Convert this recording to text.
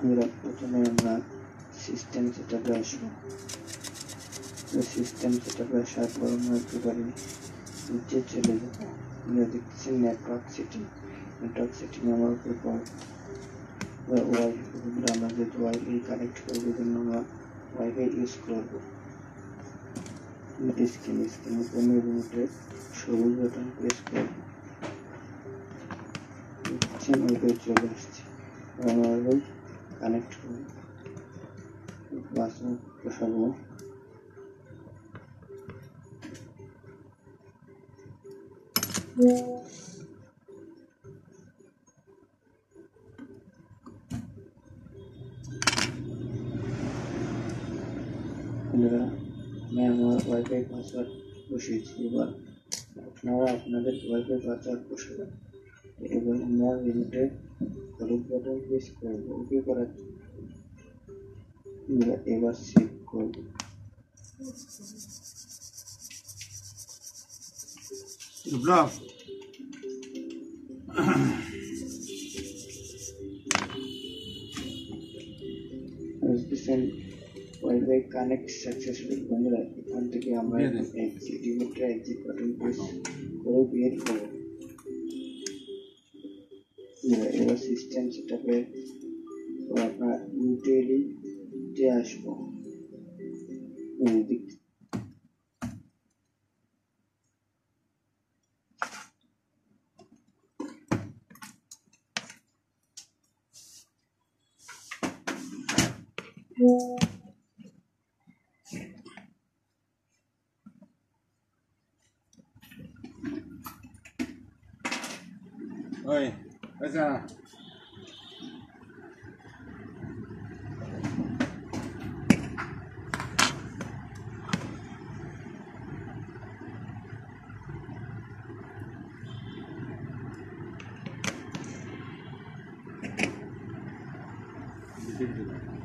প্রথমে আমরা সিস্টেম সেটআপে আসবো। সিস্টেম সেটআপে আসার পর আমরা একেবারে নিচে চলে যাব। আমরা দেখতেছি নেটওয়ার্ক সেটিং আমার উপরে পর আমরা যেহেতু ওয়াইফাই কানেক্ট করবো জন্য আমরা ওয়াইফাই ইউজ করবো। স্ক্রিনে রিমোটে সবুজ বাটন প্রেস করবো। ওয়াইফাই চলে আসছে, আমরা ওয়াইফাই কানেক্ট করবো। পাসওয়ার্ড বসাবো। আমি আমার ওয়াইফাই পাসওয়ার্ড বসিয়েছি। এবার আপনারা আপনাদের ওয়াইফাই পাসওয়ার্ড বসাবেন। এবার আমরা রিমোটে হলুদ বাটন প্রেস করবো ওকে করার জন্য। এবার সেভ করবো। Wifi connect successful. বন্ধুরা এখান থেকে আমরা রিমোটে এক্সিট বাটন প্রেস করে বের করব। এবার সিস্টেম সেটআপে আপনার ইউটিলিটিতে আসবো। Oi, Esa. Thank you.